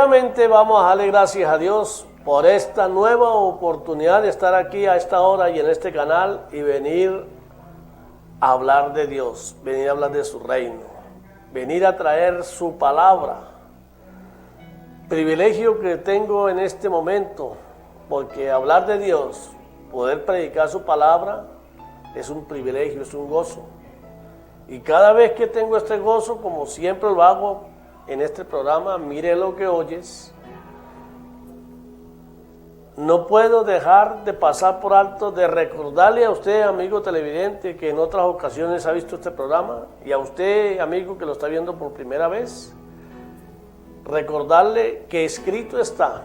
Nuevamente vamos a darle gracias a Dios por esta nueva oportunidad de estar aquí a esta hora y en este canal y venir a hablar de Dios, venir a hablar de su reino, venir a traer su palabra. Privilegio que tengo en este momento, porque hablar de Dios, poder predicar su palabra, es un privilegio, es un gozo. Y cada vez que tengo este gozo, como siempre lo hago en este programa, mire lo que oyes, no puedo dejar de pasar por alto de recordarle a usted, amigo televidente, que en otras ocasiones ha visto este programa, y a usted, amigo, que lo está viendo por primera vez, recordarle que escrito está: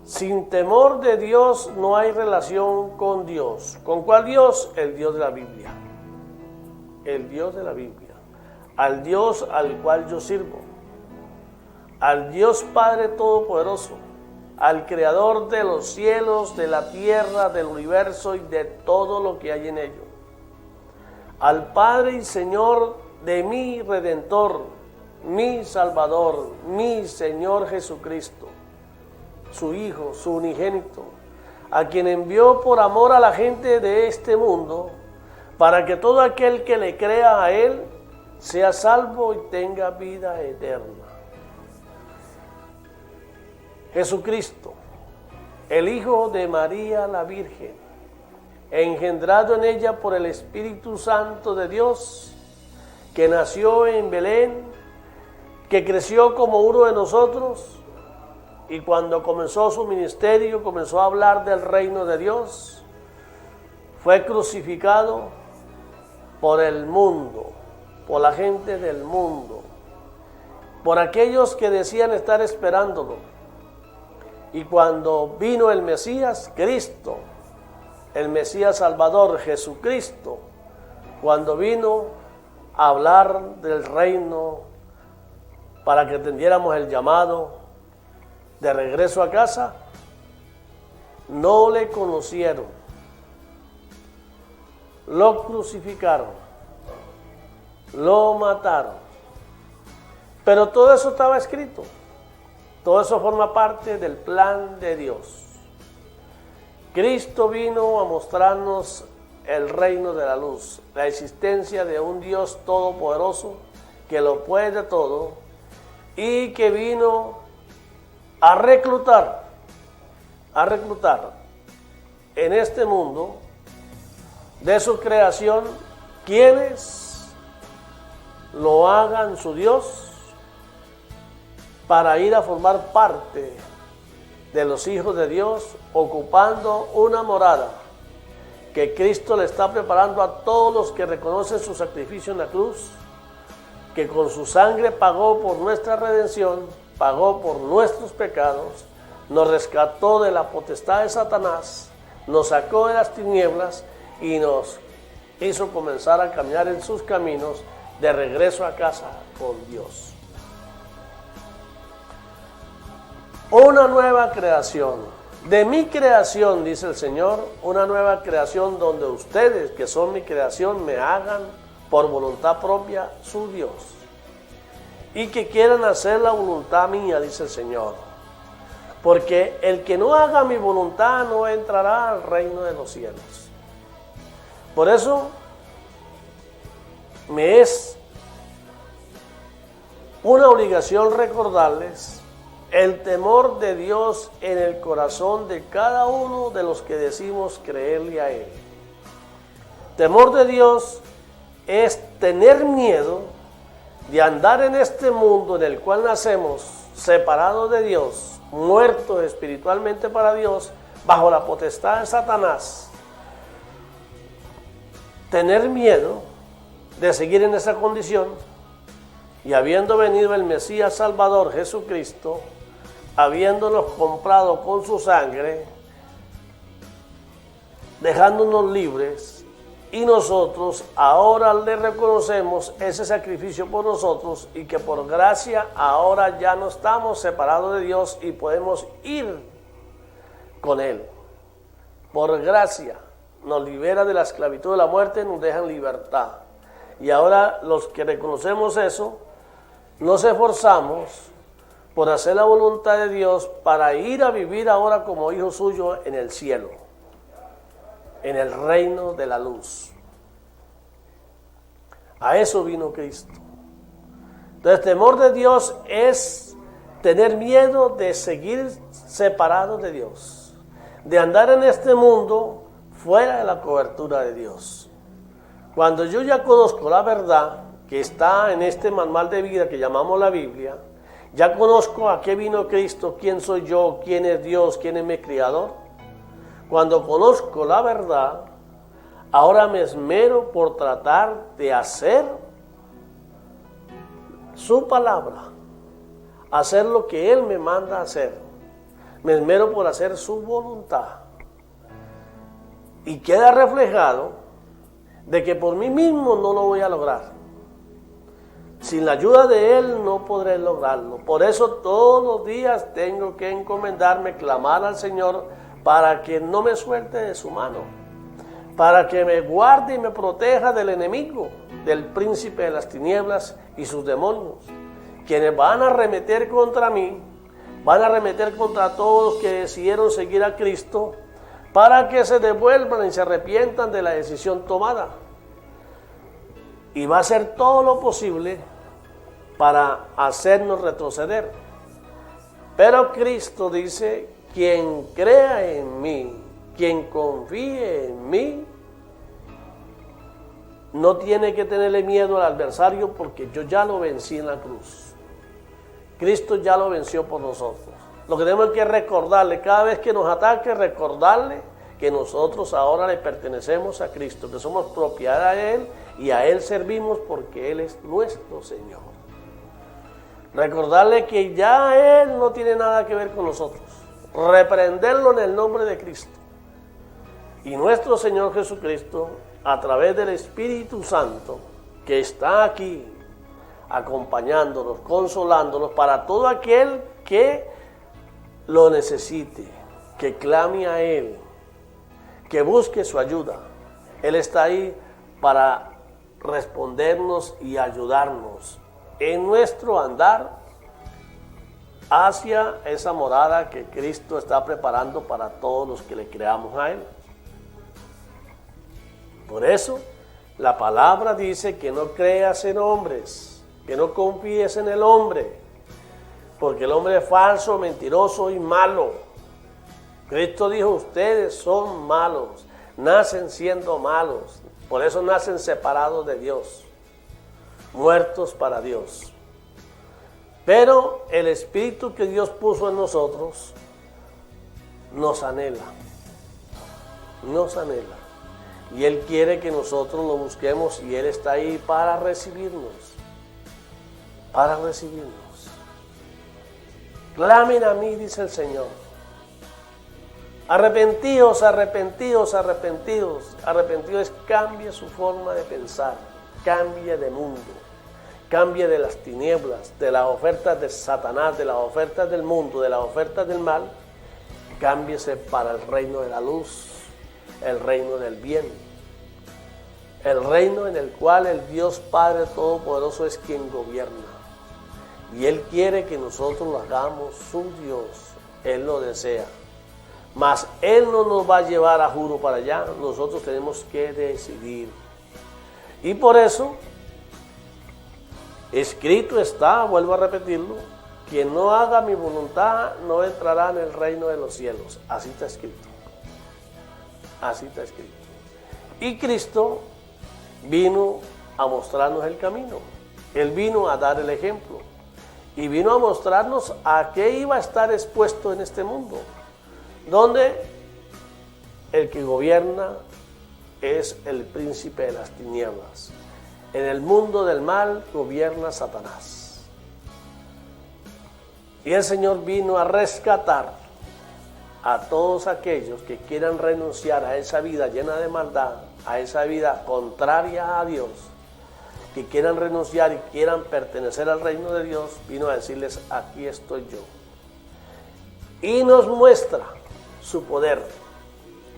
sin temor de Dios no hay relación con Dios. ¿Con cuál Dios? El Dios de la Biblia. El Dios de la Biblia. Al Dios al cual yo sirvo. Al Dios Padre Todopoderoso. Al Creador de los cielos, de la tierra, del universo y de todo lo que hay en ello. Al Padre y Señor de mi Redentor, mi Salvador, mi Señor Jesucristo, su Hijo, su unigénito, a quien envió por amor a la gente de este mundo, para que todo aquel que le crea a Él sea salvo y tenga vida eterna. Jesucristo, el Hijo de María la Virgen, engendrado en ella por el Espíritu Santo de Dios, que nació en Belén, que creció como uno de nosotros, y cuando comenzó su ministerio, comenzó a hablar del reino de Dios, fue crucificado por el mundo, por la gente del mundo, por aquellos que decían estar esperándolo. Y cuando vino el Mesías, Cristo, el Mesías Salvador, Jesucristo, cuando vino a hablar del reino para que atendiéramos el llamado de regreso a casa, no le conocieron, lo crucificaron, lo mataron. Pero todo eso estaba escrito, todo eso forma parte del plan de Dios. Cristo vino a mostrarnos el reino de la luz, la existencia de un Dios todopoderoso que lo puede todo y que vino a reclutar en este mundo de su creación quienes lo hagan su Dios, para ir a formar parte de los hijos de Dios, ocupando una morada que Cristo le está preparando a todos los que reconocen su sacrificio en la cruz, que con su sangre pagó por nuestra redención, pagó por nuestros pecados, nos rescató de la potestad de Satanás, nos sacó de las tinieblas y nos hizo comenzar a caminar en sus caminos de regreso a casa con Dios. Una nueva creación, de mi creación, dice el Señor, una nueva creación donde ustedes, que son mi creación, me hagan por voluntad propia su Dios. Y que quieran hacer la voluntad mía, dice el Señor. Porque el que no haga mi voluntad no entrará al reino de los cielos. Por eso me es una obligación recordarles el temor de Dios en el corazón de cada uno de los que decimos creerle a Él. Temor de Dios es tener miedo de andar en este mundo en el cual nacemos separados de Dios, muertos espiritualmente para Dios, bajo la potestad de Satanás. Tener miedo de seguir en esa condición, y habiendo venido el Mesías Salvador Jesucristo, habiéndonos comprado con su sangre, dejándonos libres, y nosotros ahora le reconocemos ese sacrificio por nosotros, y que por gracia ahora ya no estamos separados de Dios y podemos ir con Él. Por gracia nos libera de la esclavitud de la muerte, nos deja en libertad. Y ahora los que reconocemos eso, nos esforzamos por hacer la voluntad de Dios, para ir a vivir ahora como hijo suyo en el cielo, en el reino de la luz. A eso vino Cristo. Entonces, temor de Dios es tener miedo de seguir separados de Dios, de andar en este mundo fuera de la cobertura de Dios. Cuando yo ya conozco la verdad que está en este manual de vida que llamamos la Biblia, ya conozco a qué vino Cristo, quién soy yo, quién es Dios, quién es mi Creador. Cuando conozco la verdad, ahora me esmero por tratar de hacer su palabra, hacer lo que Él me manda a hacer. Me esmero por hacer su voluntad. Y queda reflejado de que por mí mismo no lo voy a lograr. Sin la ayuda de Él no podré lograrlo. Por eso todos los días tengo que encomendarme, clamar al Señor para que no me suelte de su mano, para que me guarde y me proteja del enemigo, del príncipe de las tinieblas y sus demonios, quienes van a arremeter contra mí, van a arremeter contra todos los que decidieron seguir a Cristo, para que se devuelvan y se arrepientan de la decisión tomada. Y va a hacer todo lo posible para hacernos retroceder. Pero Cristo dice, quien crea en mí, quien confíe en mí, no tiene que tenerle miedo al adversario, porque yo ya lo vencí en la cruz. Cristo ya lo venció por nosotros. Lo que tenemos que recordarle, cada vez que nos ataque, recordarle que nosotros ahora le pertenecemos a Cristo, que somos propiedad de Él y a Él servimos porque Él es nuestro Señor. Recordarle que ya Él no tiene nada que ver con nosotros. Reprenderlo en el nombre de Cristo. Y nuestro Señor Jesucristo, a través del Espíritu Santo, que está aquí, acompañándonos, consolándonos, para todo aquel que lo necesite, que clame a Él, que busque su ayuda. Él está ahí para respondernos y ayudarnos en nuestro andar hacia esa morada que Cristo está preparando para todos los que le creamos a Él. Por eso, la palabra dice que no creas en hombres, que no confíes en el hombre, porque el hombre es falso, mentiroso y malo. Cristo dijo, ustedes son malos, nacen siendo malos, por eso nacen separados de Dios, muertos para Dios. Pero el Espíritu que Dios puso en nosotros nos anhela. Y Él quiere que nosotros lo busquemos y Él está ahí para recibirnos. Clamen a mí, dice el Señor. Arrepentíos. Arrepentidos, cambie su forma de pensar, cambie de mundo, cambie de las tinieblas, de las ofertas de Satanás, de las ofertas del mundo, de las ofertas del mal, cámbiese para el reino de la luz, el reino del bien, el reino en el cual el Dios Padre Todopoderoso es quien gobierna. Y Él quiere que nosotros lo hagamos su Dios, Él lo desea. Mas Él no nos va a llevar a juro para allá, nosotros tenemos que decidir. Y por eso, escrito está, vuelvo a repetirlo, quien no haga mi voluntad no entrará en el reino de los cielos. Así está escrito. Y Cristo vino a mostrarnos el camino. Él vino a dar el ejemplo. Y vino a mostrarnos a qué iba a estar expuesto en este mundo, donde el que gobierna es el príncipe de las tinieblas. En el mundo del mal gobierna Satanás. Y el Señor vino a rescatar a todos aquellos que quieran renunciar a esa vida llena de maldad, a esa vida contraria a Dios, que quieran renunciar y quieran pertenecer al reino de Dios. Vino a decirles, aquí estoy yo. Y nos muestra su poder.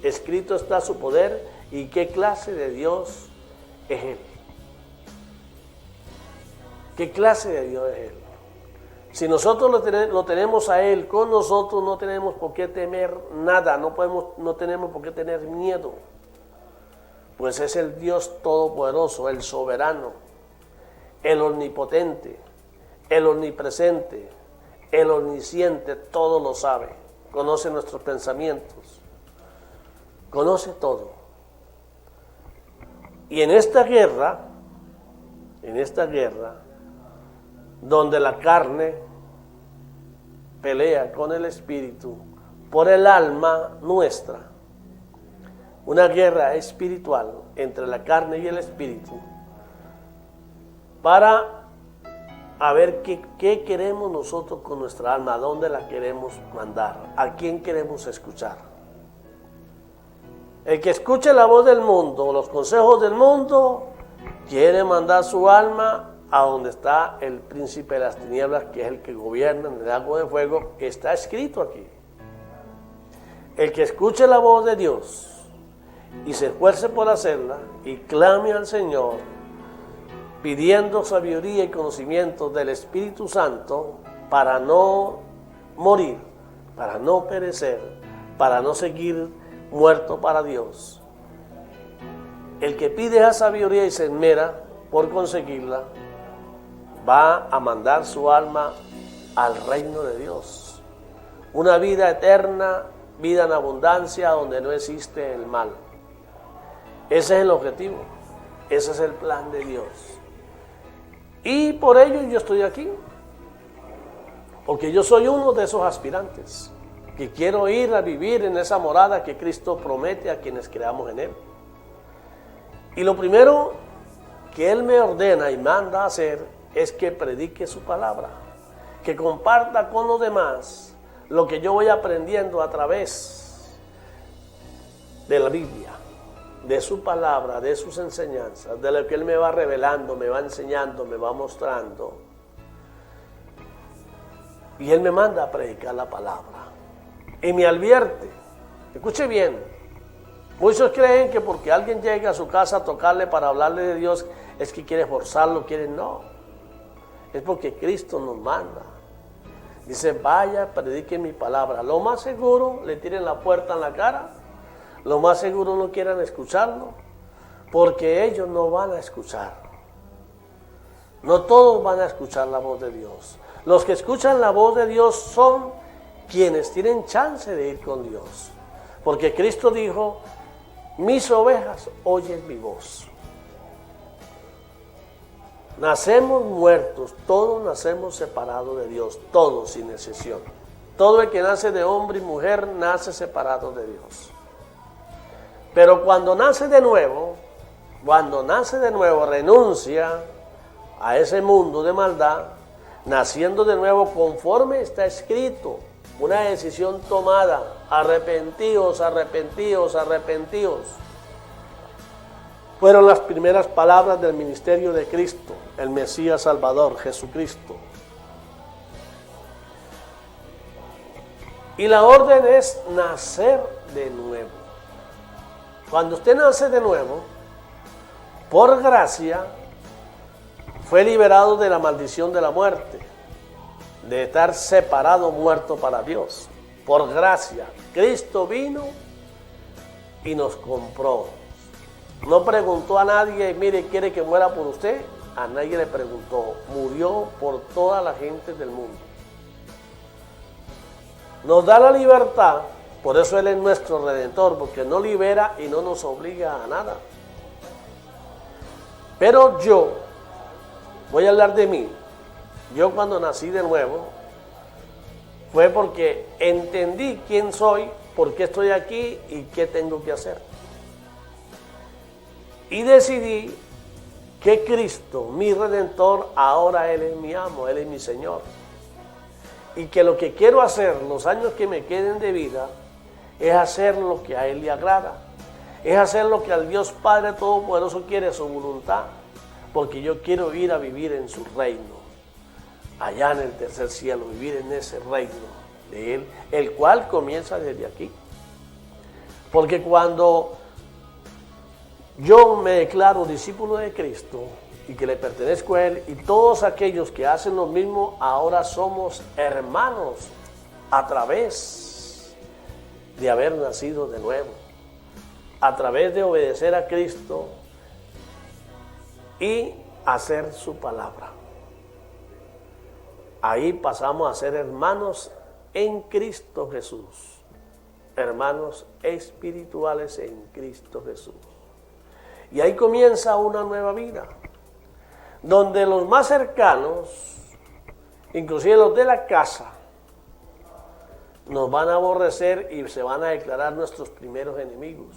Escrito está su poder y qué clase de Dios es Él. ¿Qué clase de Dios es Él? Si nosotros lo tenemos a Él con nosotros, no tenemos por qué temer nada, no tenemos por qué tener miedo. Pues es el Dios todopoderoso, el soberano, el omnipotente, el omnipresente, el omnisciente, todo lo sabe, conoce nuestros pensamientos, conoce todo. Y en esta guerra, donde la carne pelea con el espíritu por el alma nuestra, una guerra espiritual entre la carne y el espíritu, para a ver qué queremos nosotros con nuestra alma, a dónde la queremos mandar, a quién queremos escuchar. El que escuche la voz del mundo, los consejos del mundo, quiere mandar su alma a donde está el príncipe de las tinieblas, que es el que gobierna en el lago de fuego, que está escrito aquí. El que escuche la voz de Dios y se esfuerce por hacerla y clame al Señor, pidiendo sabiduría y conocimiento del Espíritu Santo para no morir, para no perecer, para no seguir muerto para Dios. El que pide esa sabiduría y se esmera por conseguirla, va a mandar su alma al reino de Dios. Una vida eterna, vida en abundancia, donde no existe el mal. Ese es el objetivo, ese es el plan de Dios. Y por ello yo estoy aquí, porque yo soy uno de esos aspirantes, que quiero ir a vivir en esa morada que Cristo promete a quienes creamos en Él. Y lo primero que Él me ordena y manda a hacer es que predique su palabra, que comparta con los demás lo que yo voy aprendiendo a través de la Biblia, de su palabra, de sus enseñanzas, de lo que Él me va revelando, me va enseñando, me va mostrando. Y Él me manda a predicar la palabra. Y me advierte, escuche bien, muchos creen que porque alguien llega a su casa a tocarle para hablarle de Dios, es que quiere forzarlo, no. Es porque Cristo nos manda. Dice, vaya, predique mi palabra. Lo más seguro, le tiren la puerta en la cara. Lo más seguro no quieran escucharlo, porque ellos no van a escuchar. No todos van a escuchar la voz de Dios. Los que escuchan la voz de Dios son quienes tienen chance de ir con Dios. Porque Cristo dijo, mis ovejas oyen mi voz. Nacemos muertos, todos nacemos separados de Dios, todos sin excepción. Todo el que nace de hombre y mujer nace separado de Dios. Pero cuando nace de nuevo renuncia a ese mundo de maldad, naciendo de nuevo conforme está escrito, una decisión tomada, arrepentidos, arrepentidos, arrepentidos. Fueron las primeras palabras del ministerio de Cristo, el Mesías Salvador, Jesucristo. Y la orden es nacer de nuevo. Cuando usted nace de nuevo, por gracia, fue liberado de la maldición de la muerte, de estar separado, muerto para Dios. Por gracia, Cristo vino y nos compró. No preguntó a nadie, mire, ¿quiere que muera por usted? A nadie le preguntó, murió por toda la gente del mundo. Nos da la libertad, por eso Él es nuestro Redentor, porque no libera y no nos obliga a nada. Pero yo, voy a hablar de mí, yo cuando nací de nuevo, fue porque entendí quién soy, por qué estoy aquí y qué tengo que hacer. Y decidí que Cristo, mi Redentor, ahora Él es mi amo, Él es mi Señor. Y que lo que quiero hacer, los años que me queden de vida, es hacer lo que a Él le agrada. Es hacer lo que al Dios Padre Todopoderoso quiere, su voluntad. Porque yo quiero ir a vivir en su reino, allá en el tercer cielo, vivir en ese reino de Él, el cual comienza desde aquí. Porque cuando yo me declaro discípulo de Cristo, y que le pertenezco a Él, y todos aquellos que hacen lo mismo, ahora somos hermanos a través de haber nacido de nuevo, a través de obedecer a Cristo y hacer su palabra. Ahí pasamos a ser hermanos en Cristo Jesús, hermanos espirituales en Cristo Jesús. Y ahí comienza una nueva vida, donde los más cercanos, inclusive los de la casa, nos van a aborrecer y se van a declarar nuestros primeros enemigos,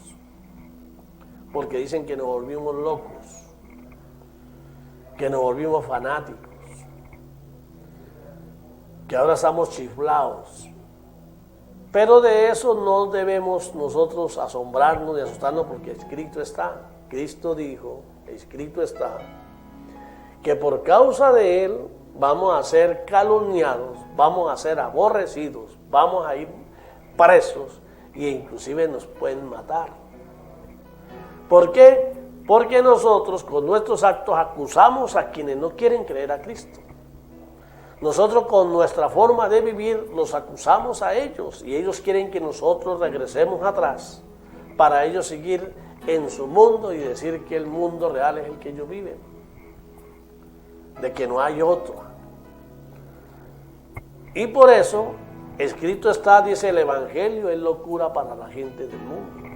porque dicen que nos volvimos locos, que nos volvimos fanáticos, que ahora estamos chiflados. Pero de eso no debemos nosotros asombrarnos ni asustarnos, porque escrito está. Cristo dijo, escrito está, que por causa de Él vamos a ser calumniados, vamos a ser aborrecidos, vamos a ir presos e inclusive nos pueden matar. ¿Por qué? Porque nosotros con nuestros actos acusamos a quienes no quieren creer a Cristo. Nosotros con nuestra forma de vivir los acusamos a ellos y ellos quieren que nosotros regresemos atrás para ellos seguir en su mundo y decir que el mundo real es el que ellos viven, de que no hay otro. Y por eso, escrito está, dice, el Evangelio es locura para la gente del mundo.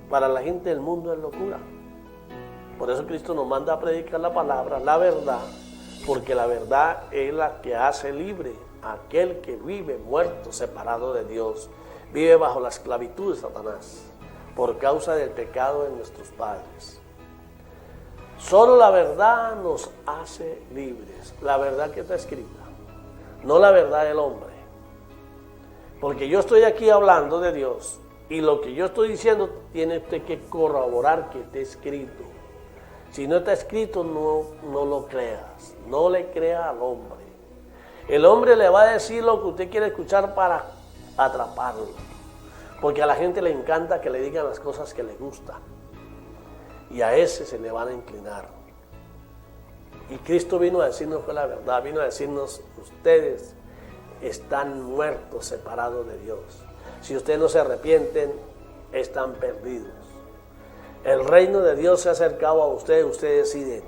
Para la gente del mundo es locura. Por eso Cristo nos manda a predicar la palabra, la verdad, porque la verdad es la que hace libre a aquel que vive muerto, separado de Dios, vive bajo la esclavitud de Satanás, por causa del pecado de nuestros padres. Solo la verdad nos hace libres, la verdad que está escrita, no la verdad del hombre. Porque yo estoy aquí hablando de Dios y lo que yo estoy diciendo tiene usted que corroborar que esté escrito. Si no está escrito, no lo creas, no le crea al hombre. El hombre le va a decir lo que usted quiere escuchar para atraparlo, porque a la gente le encanta que le digan las cosas que le gustan, y a ese se le van a inclinar. Y Cristo vino a decirnos fue la verdad, vino a decirnos, ustedes están muertos, separados de Dios. Si ustedes no se arrepienten, están perdidos. El reino de Dios se ha acercado a ustedes, ustedes deciden.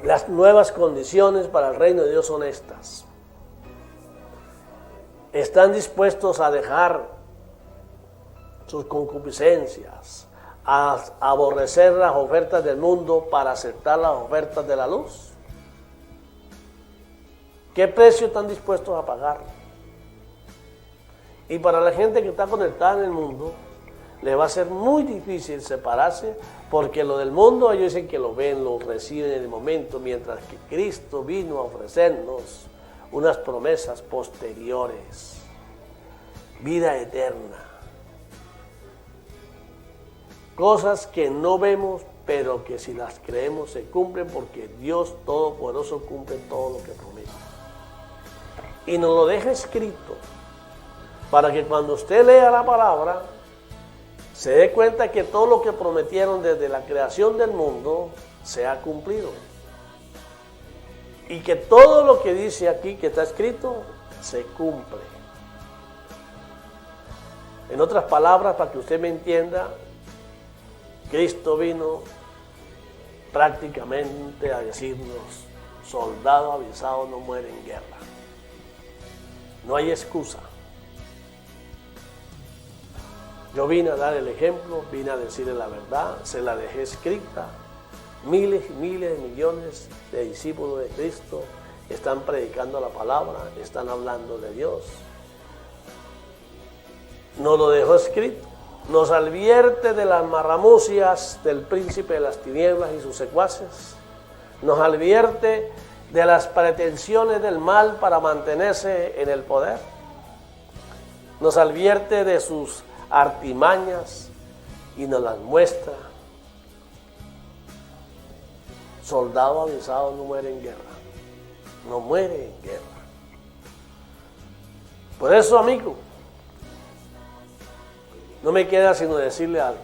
Las nuevas condiciones para el reino de Dios son estas. Están dispuestos a dejar sus concupiscencias, a aborrecer las ofertas del mundo para aceptar las ofertas de la luz. ¿Qué precio están dispuestos a pagar? Y para la gente que está conectada en el mundo, le va a ser muy difícil separarse, porque lo del mundo ellos dicen que lo ven, lo reciben en el momento, mientras que Cristo vino a ofrecernos unas promesas posteriores, vida eterna, cosas que no vemos, pero que si las creemos se cumplen, porque Dios Todopoderoso cumple todo lo que promete. Y nos lo deja escrito, para que cuando usted lea la palabra, se dé cuenta que todo lo que prometieron desde la creación del mundo se ha cumplido. Y que todo lo que dice aquí, que está escrito, se cumple. En otras palabras, para que usted me entienda, Cristo vino prácticamente a decirnos, soldado avisado no muere en guerra. No hay excusa. Yo vine a dar el ejemplo, vine a decirle la verdad, se la dejé escrita. Miles y miles de millones de discípulos de Cristo están predicando la palabra, están hablando de Dios. Nos lo dejó escrito, nos advierte de las marramucias del príncipe de las tinieblas y sus secuaces, nos advierte de las pretensiones del mal para mantenerse en el poder, nos advierte de sus artimañas y nos las muestra. Soldado avisado no muere en guerra, no muere en guerra. Por eso, amigo, no me queda sino decirle algo.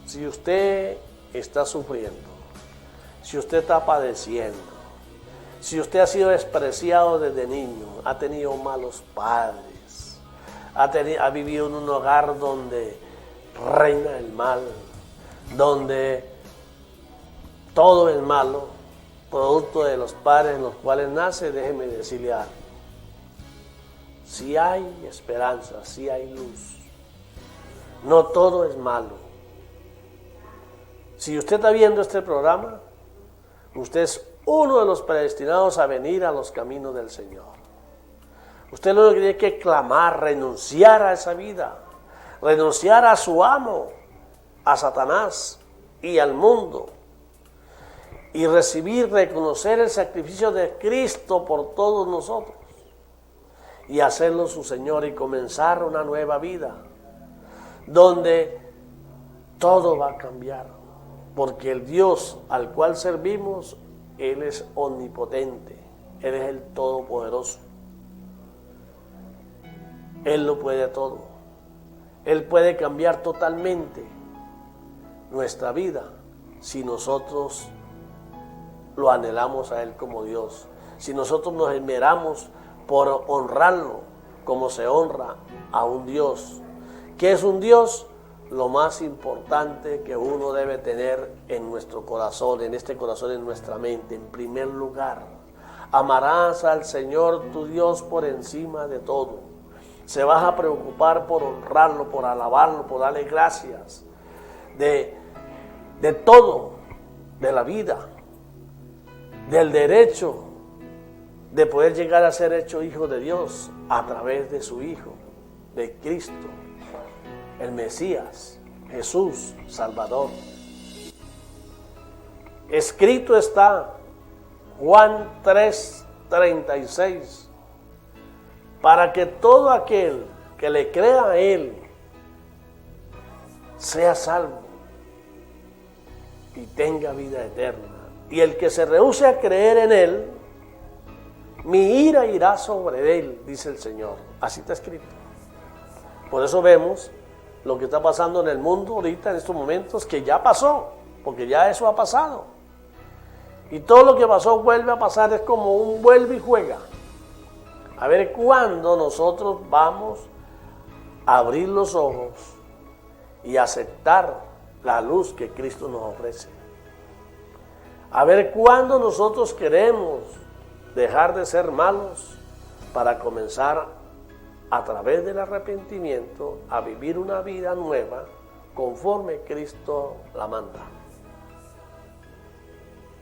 Si usted está sufriendo, si usted está padeciendo, si usted ha sido despreciado desde niño, ha tenido malos padres, ha vivido en un hogar donde reina el mal, donde todo es malo, producto de los padres en los cuales nace, déjeme decirle algo. Si hay esperanza, si hay luz. No todo es malo. Si usted está viendo este programa, usted es uno de los predestinados a venir a los caminos del Señor. Usted lo que tiene que clamar, renunciar a esa vida, renunciar a su amo, a Satanás y al mundo, y reconocer el sacrificio de Cristo por todos nosotros, y hacerlo su Señor y comenzar una nueva vida, donde todo va a cambiar, porque el Dios al cual servimos, Él es omnipotente, Él es el Todopoderoso. Él lo puede todo. Él puede cambiar totalmente nuestra vida si nosotros lo anhelamos a Él como Dios, si nosotros nos esmeramos por honrarlo como se honra a un Dios. ¿Qué es un Dios? Lo más importante que uno debe tener en nuestro corazón, en este corazón, en nuestra mente. En primer lugar, amarás al Señor tu Dios por encima de todo. Se vas a preocupar por honrarlo, por alabarlo, por darle gracias de todo, de la vida, del derecho de poder llegar a ser hecho hijo de Dios a través de su Hijo, de Cristo, el Mesías, Jesús, Salvador. Escrito está Juan 3:36, para que todo aquel que le crea a Él sea salvo y tenga vida eterna. Y el que se rehúse a creer en Él, mi ira irá sobre él, dice el Señor. Así está escrito. Por eso vemos lo que está pasando en el mundo ahorita, en estos momentos, que ya pasó, porque ya eso ha pasado. Y todo lo que pasó vuelve a pasar, es como un vuelve y juega. A ver cuándo nosotros vamos a abrir los ojos y aceptar la luz que Cristo nos ofrece. A ver cuándo nosotros queremos dejar de ser malos para comenzar a través del arrepentimiento a vivir una vida nueva conforme Cristo la manda.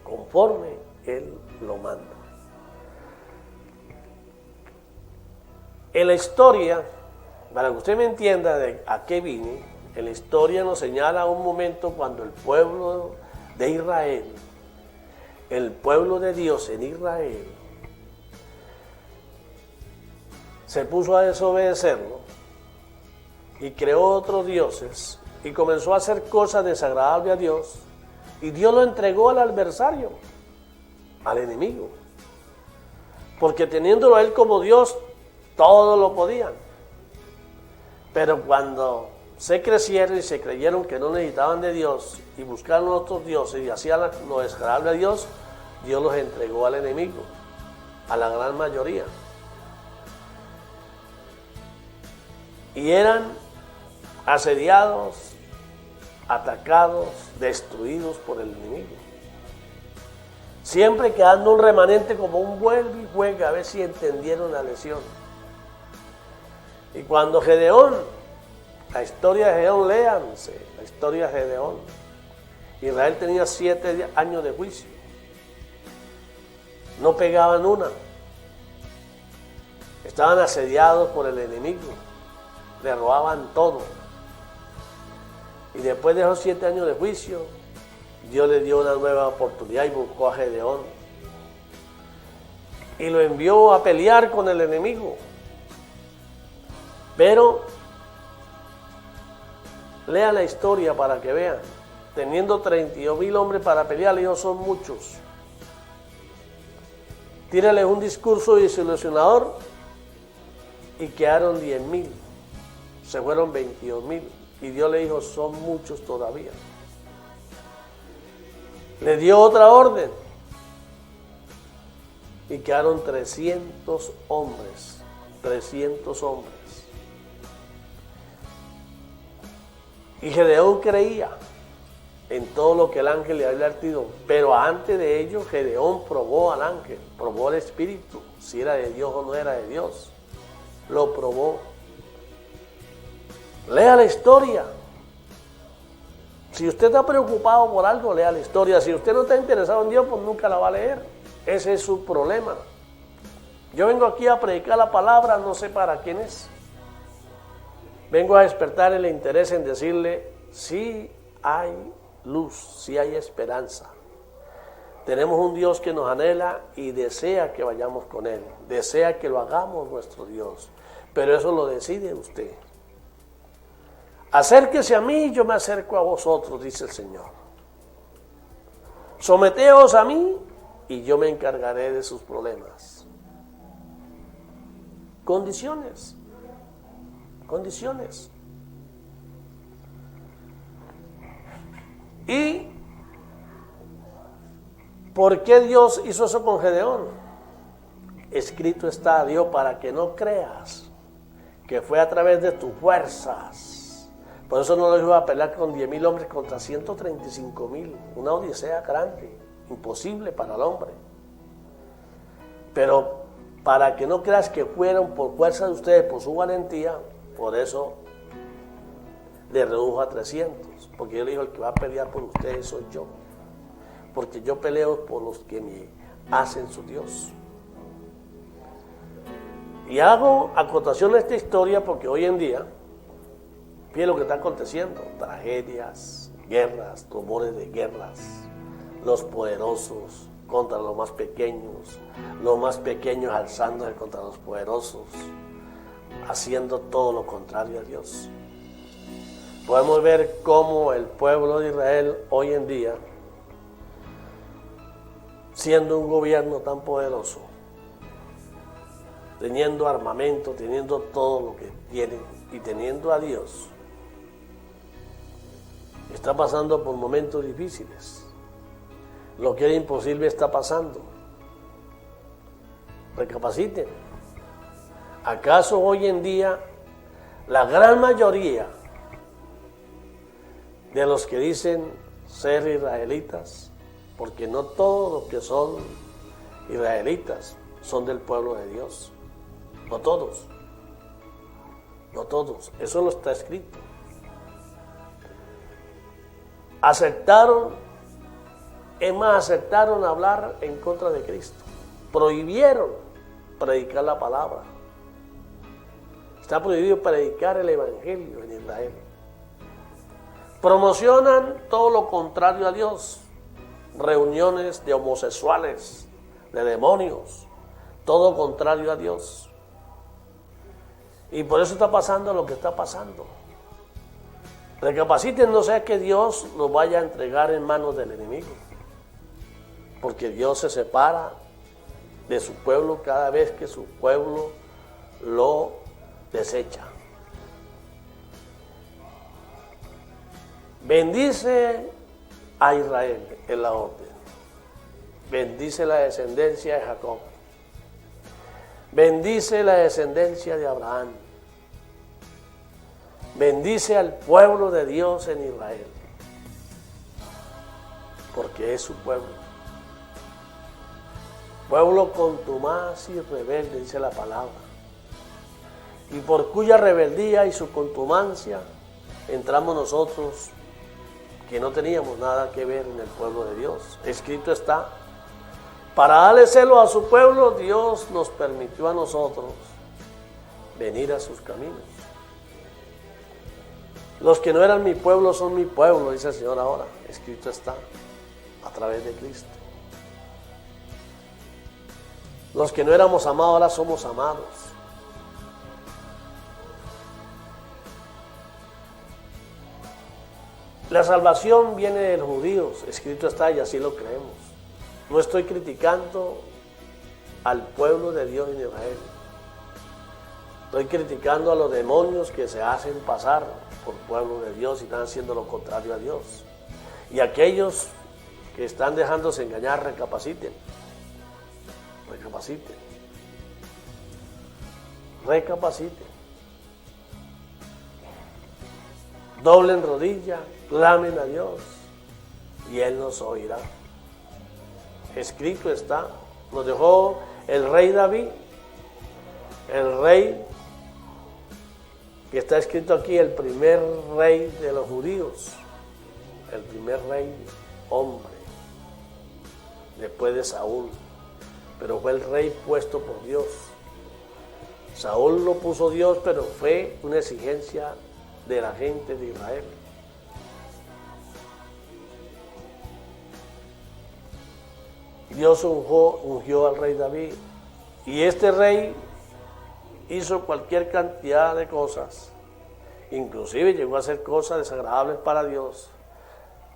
Conforme Él lo manda. En la historia, para que usted me entienda de a qué vine, en la historia nos señala un momento cuando el pueblo de Israel, el pueblo de Dios en Israel, se puso a desobedecerlo y creó otros dioses y comenzó a hacer cosas desagradables a Dios, y Dios lo entregó al adversario, al enemigo, porque teniéndolo a Él como Dios, todo lo podían. Pero cuando se crecieron y se creyeron que no necesitaban de Dios y buscaron otros dioses y hacían lo desagradable a Dios, Dios los entregó al enemigo, a la gran mayoría. Y eran asediados, atacados, destruidos por el enemigo. Siempre quedando un remanente como un vuelve y juega, a ver si entendieron la lección. Y cuando Gedeón, la historia de Gedeón, léanse la historia de Gedeón. Israel tenía 7 años de juicio. No pegaban una. Estaban asediados por el enemigo. Le robaban todo. Y después de esos 7 años de juicio, Dios le dio una nueva oportunidad y buscó a Gedeón. Y lo envió a pelear con el enemigo. Pero lean la historia para que vean. Teniendo 32,000 hombres para pelear, ellos son muchos. Tírale un discurso desilusionador y quedaron 10,000. Se fueron 22,000. Y Dios le dijo, son muchos todavía. Le dio otra orden y quedaron 300 hombres. 300 hombres. Y Gedeón creía en todo lo que el ángel le había advertido, pero antes de ello Gedeón probó al ángel, probó el espíritu, si era de Dios o no era de Dios. Lo probó. Lea la historia. Si usted está preocupado por algo, lea la historia. Si usted no está interesado en Dios, pues nunca la va a leer. Ese es su problema. Yo vengo aquí a predicar la palabra, no sé para quién es. Vengo a despertar el interés en decirle, sí hay luz, sí hay esperanza. Tenemos un Dios que nos anhela y desea que vayamos con Él. Desea que lo hagamos nuestro Dios. Pero eso lo decide usted. Acérquese a mí y yo me acerco a vosotros, dice el Señor. Someteos a mí y yo me encargaré de sus problemas. Condiciones. Condiciones. ¿Y por qué Dios hizo eso con Gedeón? Escrito está, Dios, para que no creas que fue a través de tus fuerzas. Por eso no lo iba a pelear con 10,000 hombres contra 135,000. Una odisea grande, imposible para el hombre. Pero para que no creas que fueron por fuerza de ustedes, por su valentía, por eso le redujo a 300. Porque él dijo, el que va a pelear por ustedes soy yo. Porque yo peleo por los que me hacen su Dios. Y hago acotación a esta historia porque hoy en día, fíjense lo que está aconteciendo, tragedias, guerras, rumores de guerras, los poderosos contra los más pequeños alzándose contra los poderosos, haciendo todo lo contrario a Dios. Podemos ver cómo el pueblo de Israel hoy en día, siendo un gobierno tan poderoso, teniendo armamento, teniendo todo lo que tienen y teniendo a Dios, está pasando por momentos difíciles. Lo que era imposible está pasando. Recapaciten. ¿Acaso hoy en día la gran mayoría de los que dicen ser israelitas, porque no todos los que son israelitas son del pueblo de Dios? No todos. No todos. Eso no está escrito. Aceptaron hablar en contra de Cristo. Prohibieron predicar la palabra. Está prohibido predicar el evangelio en Israel. Promocionan todo lo contrario a Dios. Reuniones de homosexuales, de demonios, todo contrario a Dios. Y por eso está pasando lo que está pasando. Recapaciten, no sea que Dios los vaya a entregar en manos del enemigo. Porque Dios se separa de su pueblo cada vez que su pueblo lo desecha. Bendice a Israel en la orden. Bendice la descendencia de Jacob. Bendice la descendencia de Abraham. Bendice al pueblo de Dios en Israel. Porque es su pueblo. Pueblo contumaz y rebelde, dice la palabra. Y por cuya rebeldía y su contumacia entramos nosotros, que no teníamos nada que ver en el pueblo de Dios. Escrito está, para darle celo a su pueblo, Dios nos permitió a nosotros venir a sus caminos. Los que no eran mi pueblo son mi pueblo, dice el Señor ahora. Escrito está, a través de Cristo. Los que no éramos amados ahora somos amados. La salvación viene de los judíos, escrito está y así lo creemos. No estoy criticando al pueblo de Dios en Israel. Estoy criticando a los demonios que se hacen pasar por pueblo de Dios y están haciendo lo contrario a Dios. Y aquellos que están dejándose engañar, recapaciten. Recapaciten. Recapaciten. Doblen rodilla, clamen a Dios y Él nos oirá. Escrito está, nos dejó el rey David, el rey que está escrito aquí, el primer rey de los judíos, el primer rey hombre, después de Saúl, pero fue el rey puesto por Dios. Saúl lo puso Dios, pero fue una exigencia de la gente de Israel. Dios ungió al rey David, y este rey hizo cualquier cantidad de cosas, inclusive llegó a hacer cosas desagradables para Dios,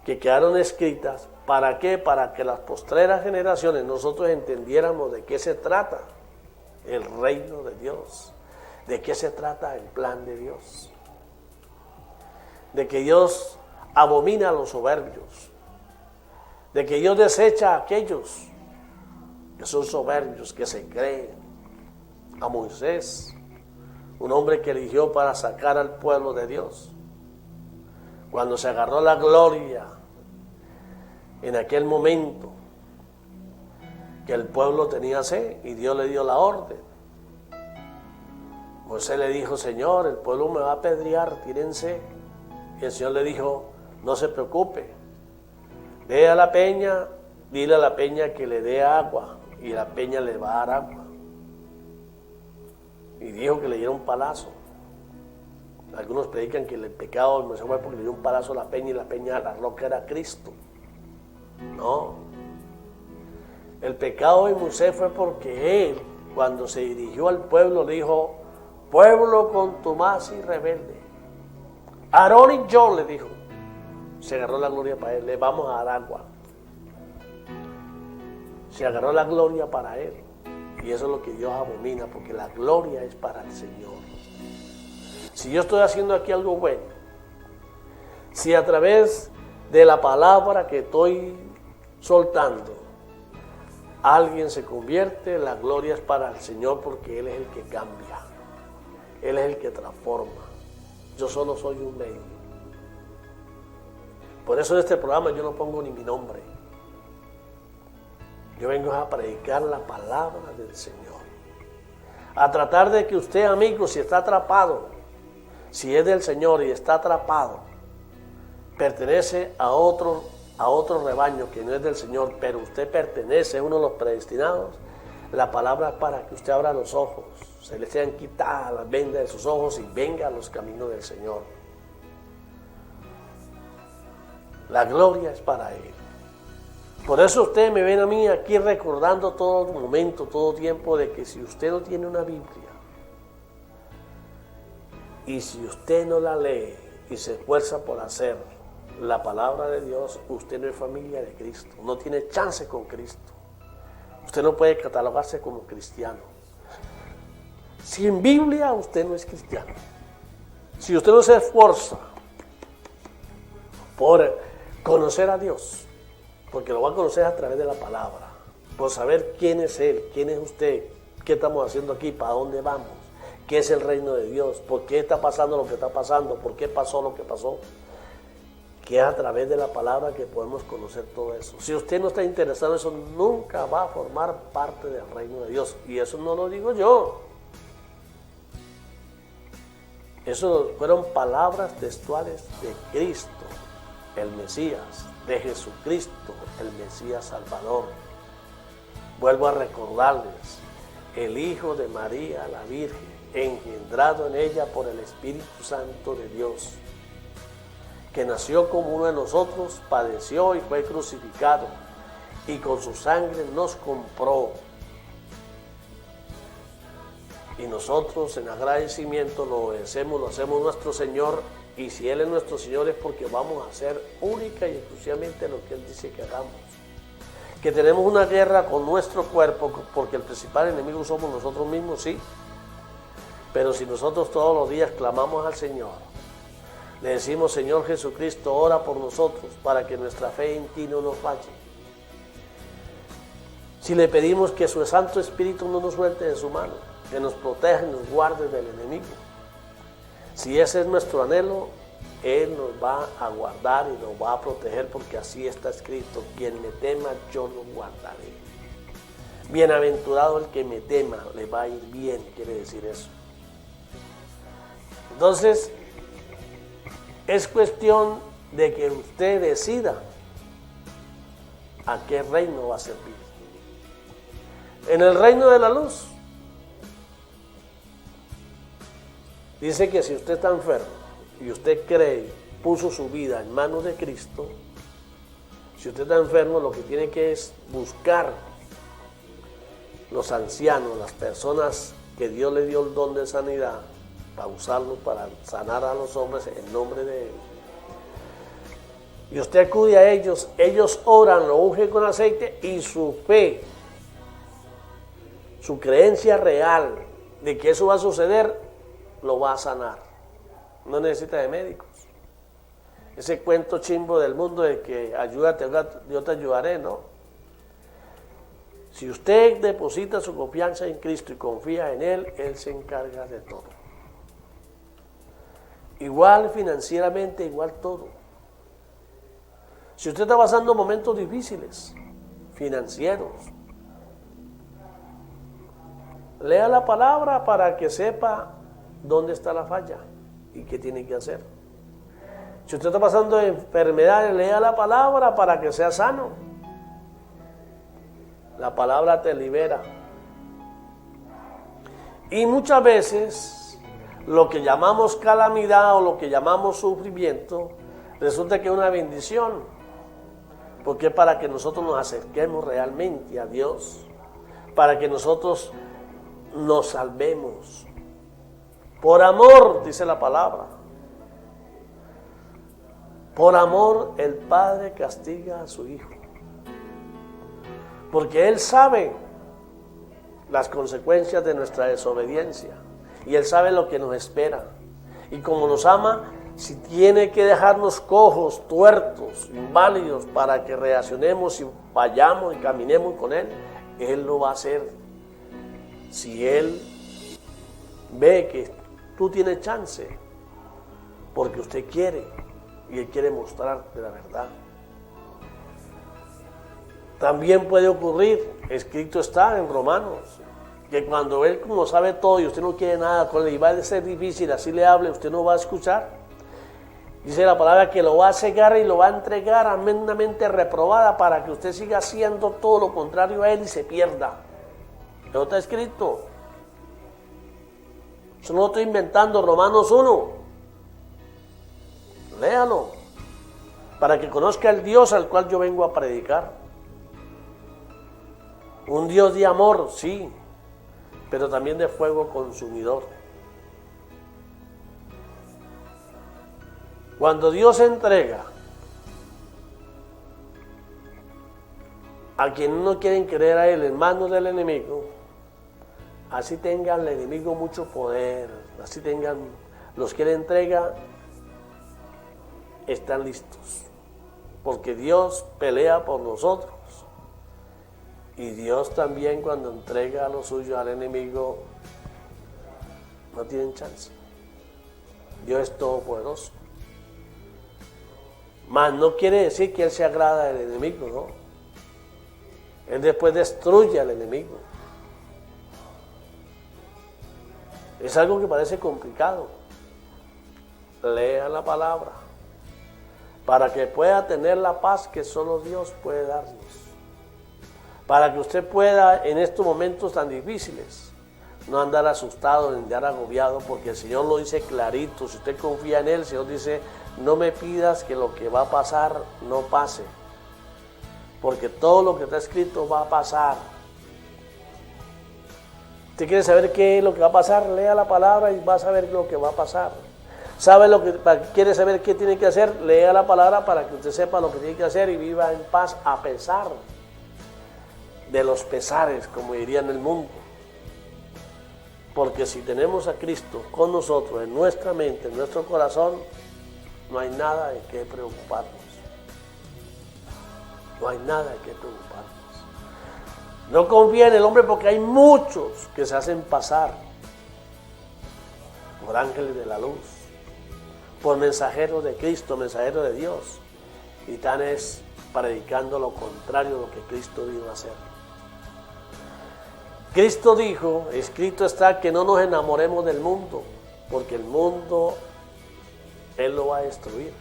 que quedaron escritas. ¿Para qué? Para que las postreras generaciones nosotros entendiéramos de qué se trata el reino de Dios, de qué se trata el plan de Dios, de que Dios abomina a los soberbios, de que Dios desecha a aquellos que son soberbios, que se creen. A Moisés, un hombre que eligió para sacar al pueblo de Dios, cuando se agarró la gloria en aquel momento que el pueblo tenía sed y Dios le dio la orden. Moisés le dijo: Señor, el pueblo me va a apedrear, tienen sed. Y el Señor le dijo: no se preocupe, ve a la peña, dile a la peña que le dé agua, y la peña le va a dar agua. Y dijo que le diera un palazo. Algunos predican que el pecado de Moisés fue porque le dio un palazo a la peña, y la peña, la roca, era Cristo. No. El pecado de Moisés fue porque él, cuando se dirigió al pueblo, le dijo: pueblo contumaz y rebelde, Aarón y yo, le dijo, se agarró la gloria para él, le vamos a dar agua. Se agarró la gloria para él. Y eso es lo que Dios abomina, porque la gloria es para el Señor. Si yo estoy haciendo aquí algo bueno, si a través de la palabra que estoy soltando alguien se convierte, la gloria es para el Señor, porque Él es el que cambia, Él es el que transforma. Yo solo soy un medio. Por eso en este programa yo no pongo ni mi nombre. Yo vengo a predicar la palabra del Señor, a tratar de que usted, amigo, si está atrapado, si es del Señor y está atrapado, pertenece a otro rebaño que no es del Señor, pero usted pertenece a uno de los predestinados, la palabra es para que usted abra los ojos, se le sean quitadas las vendas de sus ojos y venga a los caminos del Señor. La gloria es para Él. Por eso ustedes me ven a mí aquí recordando todo momento, todo tiempo, de que si usted no tiene una Biblia y si usted no la lee y se esfuerza por hacer la palabra de Dios, usted no es familia de Cristo, no tiene chance con Cristo. Usted no puede catalogarse como cristiano. Sin Biblia usted no es cristiano. Si usted no se esfuerza por conocer a Dios, porque lo va a conocer a través de la palabra, por saber quién es Él, quién es usted, qué estamos haciendo aquí, para dónde vamos, qué es el reino de Dios, por qué está pasando lo que está pasando, por qué pasó lo que pasó, que es a través de la palabra que podemos conocer todo eso. Si usted no está interesado en eso, nunca va a formar parte del reino de Dios. Y eso no lo digo yo. Eso fueron palabras textuales de Cristo, el Mesías, de Jesucristo, el Mesías Salvador. Vuelvo a recordarles: el Hijo de María, la Virgen, engendrado en ella por el Espíritu Santo de Dios, que nació como uno de nosotros, padeció y fue crucificado, y con su sangre nos compró. Y nosotros en agradecimiento lo obedecemos, lo hacemos nuestro Señor. Y si Él es nuestro Señor, es porque vamos a hacer única y exclusivamente lo que Él dice que hagamos. Que tenemos una guerra con nuestro cuerpo, porque el principal enemigo somos nosotros mismos, sí. Pero si nosotros todos los días clamamos al Señor, le decimos: Señor Jesucristo, ora por nosotros, para que nuestra fe en ti no nos falle. Si le pedimos que su Santo Espíritu no nos suelte de su mano, que nos proteja y nos guarde del enemigo. Si ese es nuestro anhelo, Él nos va a guardar y nos va a proteger, porque así está escrito: quien me tema, yo lo guardaré. Bienaventurado el que me tema, le va a ir bien, quiere decir eso. Entonces, es cuestión de que usted decida a qué reino va a servir. En el reino de la luz, dice que si usted está enfermo y usted cree, puso su vida en manos de Cristo, si usted está enfermo, lo que tiene que es buscar los ancianos, las personas que Dios le dio el don de sanidad, para usarlo para sanar a los hombres en nombre de Él. Y usted acude a ellos, ellos oran, lo ungen con aceite, y su fe, su creencia real de que eso va a suceder, lo va a sanar. No necesita de médicos. Ese cuento chimbo del mundo de que ayúdate, yo te ayudaré, ¿no? Si usted deposita su confianza en Cristo y confía en Él, Él se encarga de todo. Igual financieramente, igual todo. Si usted está pasando momentos difíciles, financieros, lea la palabra para que sepa dónde está la falla y qué tiene que hacer. Si usted está pasando enfermedades, lea la palabra para que sea sano. La palabra te libera. Y muchas veces lo que llamamos calamidad o lo que llamamos sufrimiento resulta que es una bendición, porque es para que nosotros nos acerquemos realmente a Dios, para que nosotros nos salvemos. Por amor, dice la palabra. Por amor el Padre castiga a su Hijo, porque Él sabe las consecuencias de nuestra desobediencia y Él sabe lo que nos espera. Y como nos ama, si tiene que dejarnos cojos, tuertos, inválidos para que reaccionemos y vayamos y caminemos con Él, Él lo va a hacer. Si Él ve que tú tienes chance, porque usted quiere y Él quiere mostrarte la verdad. También puede ocurrir, escrito está en Romanos, que cuando Él, como sabe todo y usted no quiere nada con Él y va a ser difícil, así le hable, usted no va a escuchar. Dice la palabra que lo va a cegar y lo va a entregar a una mente reprobada para que usted siga haciendo todo lo contrario a Él y se pierda. Eso está escrito. Eso no lo estoy inventando, Romanos 1. Léalo, para que conozca el Dios al cual yo vengo a predicar. Un Dios de amor, sí, pero también de fuego consumidor. Cuando Dios entrega a quienes no quieren creer a Él en manos del enemigo, así tengan el enemigo mucho poder, así tengan los que Él entrega, están listos, porque Dios pelea por nosotros. Y Dios también, cuando entrega a lo suyo al enemigo, no tienen chance. Dios es todopoderoso. Mas no quiere decir que Él se agrada del enemigo, ¿no? Él después destruye al enemigo. Es algo que parece complicado. Lea la palabra para que pueda tener la paz que solo Dios puede darnos. Para que usted pueda, en estos momentos tan difíciles, no andar asustado ni andar agobiado, porque el Señor lo dice clarito. Si usted confía en Él, el Señor dice: no me pidas que lo que va a pasar no pase, porque todo lo que está escrito va a pasar. ¿Usted quiere saber qué es lo que va a pasar? Lea la palabra y va a saber lo que va a pasar. ¿Quiere saber qué tiene que hacer? Lea la palabra para que usted sepa lo que tiene que hacer y viva en paz a pesar de los pesares, como dirían en el mundo. Porque si tenemos a Cristo con nosotros, en nuestra mente, en nuestro corazón, no hay nada de qué preocuparnos. No hay nada de qué preocuparnos. No confía en el hombre porque hay muchos que se hacen pasar por ángeles de la luz, por mensajeros de Cristo, mensajeros de Dios, y están es predicando lo contrario de lo que Cristo vino a hacer. Cristo dijo, escrito está, que no nos enamoremos del mundo, porque el mundo Él lo va a destruir.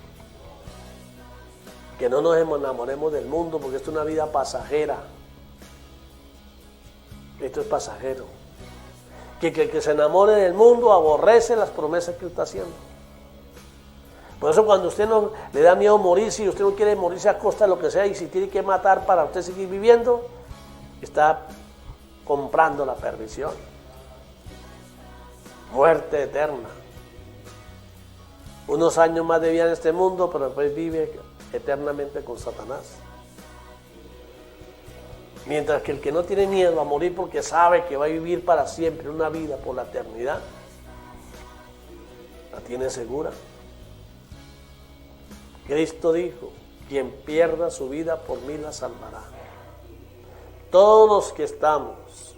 Que no nos enamoremos del mundo, porque esto es una vida pasajera. Esto es pasajero. Que el que se enamore del mundo aborrece las promesas que Él está haciendo. Por eso cuando usted no le da miedo morirse y usted no quiere morirse a costa de lo que sea, y si tiene que matar para usted seguir viviendo, está comprando la perdición. Muerte eterna. Unos años más de vida en este mundo, pero después vive eternamente con Satanás. Mientras que el que no tiene miedo a morir porque sabe que va a vivir para siempre una vida por la eternidad, la tiene segura. Cristo dijo, quien pierda su vida por mí la salvará. Todos los que estamos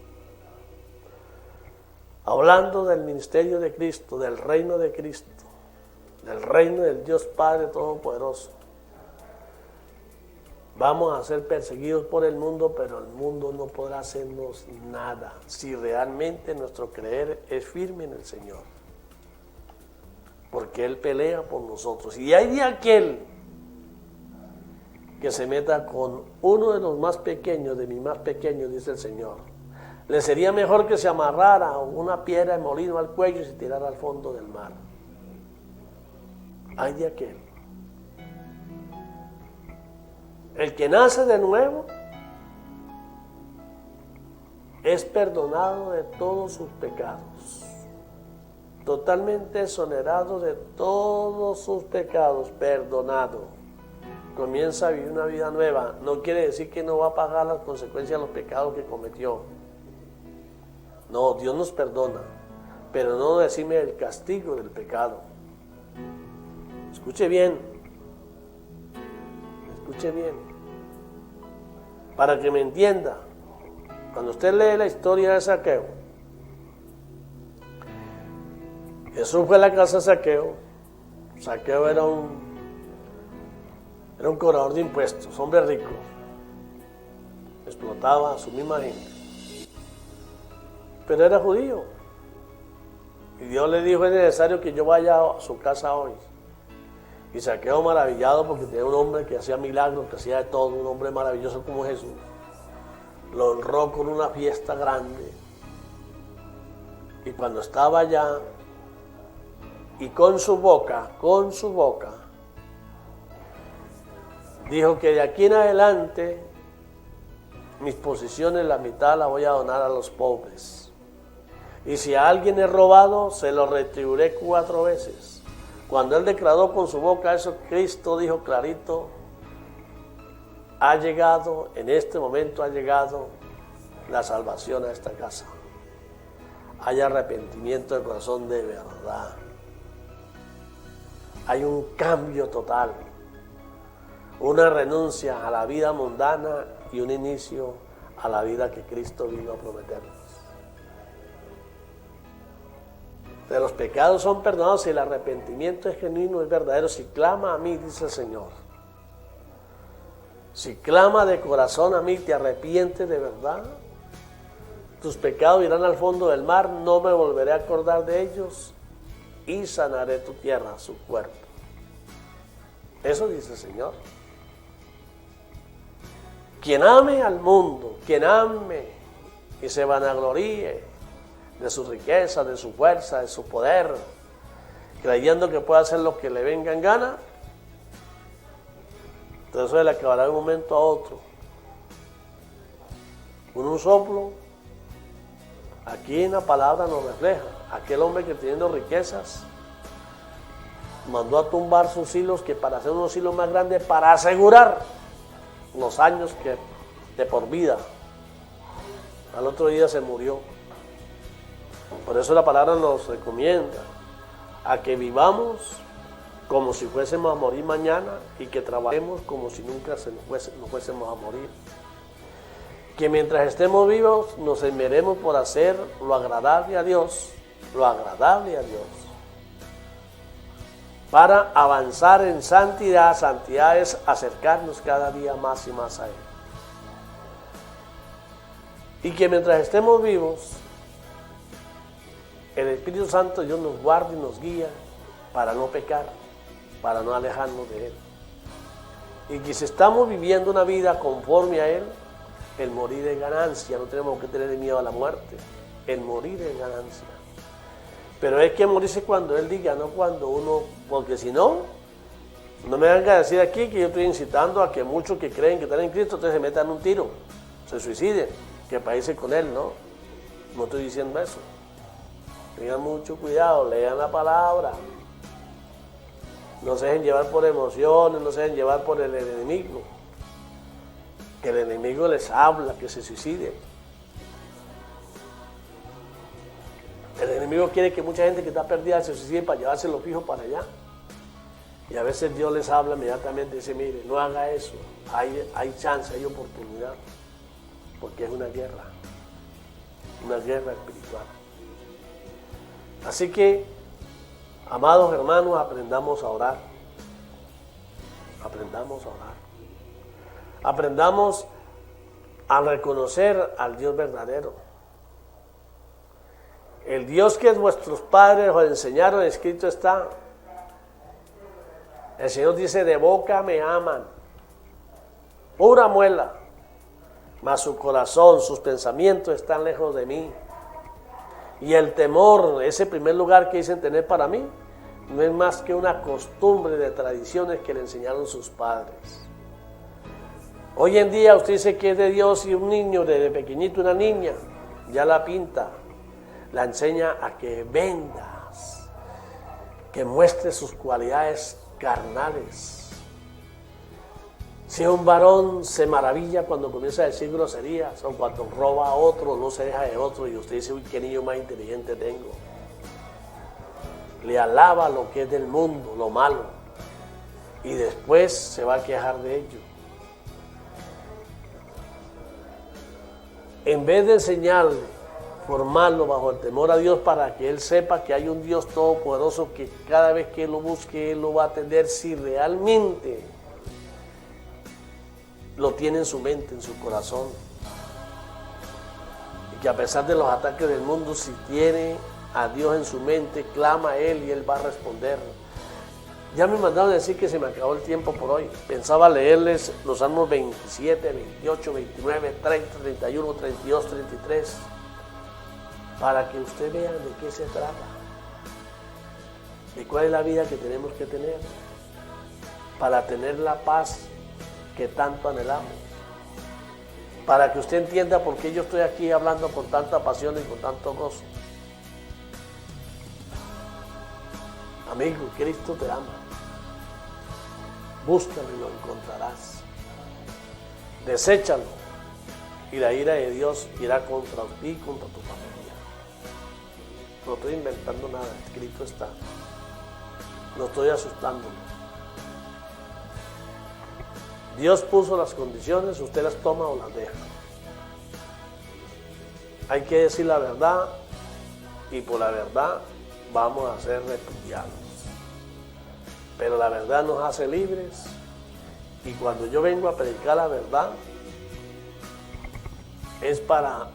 hablando del ministerio de Cristo, del reino de Cristo, del reino del Dios Padre Todopoderoso, vamos a ser perseguidos por el mundo, pero el mundo no podrá hacernos nada si realmente nuestro creer es firme en el Señor. Porque Él pelea por nosotros. Y hay de aquel que se meta con uno de los más pequeños, de mis más pequeños, dice el Señor, le sería mejor que se amarrara una piedra de molino al cuello y se tirara al fondo del mar. Hay de aquel. El que nace de nuevo es perdonado de todos sus pecados, totalmente exonerado de todos sus pecados, perdonado. Comienza a vivir una vida nueva. No quiere decir que no va a pagar las consecuencias de los pecados que cometió. No, Dios nos perdona, pero no decime el castigo del pecado. Escuche bien. Escuche bien, para que me entienda. Cuando usted lee la historia de Zaqueo, Jesús fue a la casa de Zaqueo. Zaqueo era un cobrador de impuestos, hombre rico, explotaba a su misma gente, pero era judío, y Dios le dijo, es necesario que yo vaya a su casa hoy. Y Zaqueo, maravillado porque tenía un hombre que hacía milagros, que hacía de todo, un hombre maravilloso como Jesús, lo honró con una fiesta grande. Y cuando estaba allá, y con su boca, dijo que de aquí en adelante mis posesiones, la mitad la voy a donar a los pobres. Y si a alguien he robado, se lo retribuiré 4 veces. Cuando él declaró con su boca eso, Cristo dijo clarito, ha llegado, en este momento ha llegado la salvación a esta casa. Hay arrepentimiento de corazón de verdad. Hay un cambio total, una renuncia a la vida mundana y un inicio a la vida que Cristo vino a prometernos. De los pecados son perdonados si el arrepentimiento es genuino, es verdadero, si clama a mí, dice el Señor. Si clama de corazón a mí, te arrepientes de verdad, tus pecados irán al fondo del mar, no me volveré a acordar de ellos y sanaré tu tierra, su cuerpo. Eso dice el Señor. Quien ame al mundo, quien ame y se vanagloríe de su riqueza, de su fuerza, de su poder, creyendo que puede hacer lo que le venga en gana, entonces eso le acabará de un momento a otro. Con un soplo, aquí en la palabra nos refleja, aquel hombre que teniendo riquezas, mandó a tumbar sus hilos, que para hacer unos hilos más grandes, para asegurar los años que de por vida. Al otro día se murió. Por eso la palabra nos recomienda a que vivamos como si fuésemos a morir mañana y que trabajemos como si nunca nos fuésemos a morir. que mientras estemos vivos nos esmeremos por hacer lo agradable a Dios, para avanzar en santidad. Santidad es acercarnos cada día más y más a Él. Y que mientras estemos vivos, el Espíritu Santo Dios nos guarda y nos guía para no pecar, para no alejarnos de Él. Y que si estamos viviendo una vida conforme a Él, el morir es ganancia. No tenemos que tener miedo a la muerte. El morir es ganancia. Pero hay que morirse cuando Él diga, no cuando uno, porque si no, no me vengan a decir aquí que yo estoy incitando a que muchos que creen que están en Cristo, entonces se metan un tiro, se suiciden, que para irse con Él, no. No estoy diciendo eso. Tengan mucho cuidado, lean la palabra. No se dejen llevar por emociones, no se dejen llevar por el enemigo. Que el enemigo les habla, que se suiciden. El enemigo quiere que mucha gente que está perdida se suicide para llevarse los hijos para allá. Y a veces Dios les habla inmediatamente y dice, mire, no haga eso. Hay chance, hay oportunidad. Porque es una guerra espiritual. Así que, amados hermanos, aprendamos a orar. Aprendamos a reconocer al Dios verdadero. El Dios que vuestros padres os enseñaron, escrito está. El Señor dice, de boca me aman, pura muela, mas su corazón, sus pensamientos están lejos de mí. Y el temor, ese primer lugar que dicen tener para mí, no es más que una costumbre de tradiciones que le enseñaron sus padres. Hoy en día usted dice que es de Dios y un niño, desde pequeñito una niña, ya la pinta. La enseña a que vendas, que muestre sus cualidades carnales. Si un varón se maravilla cuando comienza a decir groserías, o cuando roba a otro, no se deja de otro, y usted dice, uy, qué niño más inteligente tengo. Le alaba lo que es del mundo, lo malo, y después se va a quejar de ello. En vez de enseñarle, formarlo bajo el temor a Dios para que Él sepa que hay un Dios todopoderoso que cada vez que Él lo busque, Él lo va a atender si realmente lo tiene en su mente, en su corazón. Y que a pesar de los ataques del mundo, si tiene a Dios en su mente, clama a Él y Él va a responder. Ya me mandaron a decir que se me acabó el tiempo por hoy. Pensaba leerles los Salmos 27, 28, 29, 30, 31, 32, 33. Para que usted vea de qué se trata, de cuál es la vida que tenemos que tener, para tener la paz que tanto anhelamos, para que usted entienda por qué yo estoy aquí hablando con tanta pasión y con tanto gozo. Amigo, Cristo te ama, búscalo y lo encontrarás, deséchalo y la ira de Dios irá contra ti y contra tu familia. No estoy inventando nada, escrito está. No estoy asustándonos. Dios puso las condiciones, usted las toma o las deja. Hay que decir la verdad y por la verdad vamos a ser repudiados. Pero la verdad nos hace libres y cuando yo vengo a predicar la verdad es para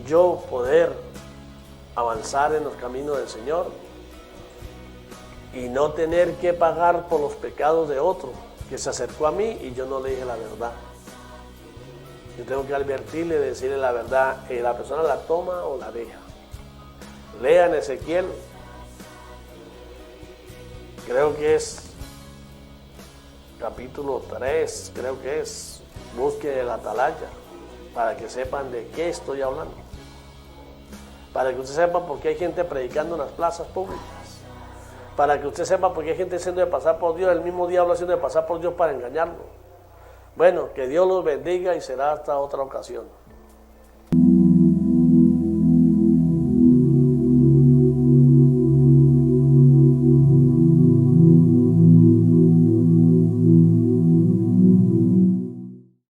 yo poder avanzar en los caminos del Señor y no tener que pagar por los pecados de otro que se acercó a mí y yo no le dije la verdad. Yo tengo que advertirle, decirle la verdad, la persona la toma o la deja. Lean Ezequiel, creo que es capítulo 3, creo que es, busque el atalaya para que sepan de qué estoy hablando. Para que usted sepa por qué hay gente predicando en las plazas públicas. Para que usted sepa por qué hay gente haciendo de pasar por Dios, el mismo diablo haciendo de pasar por Dios para engañarlo. Bueno, que Dios los bendiga y será hasta otra ocasión.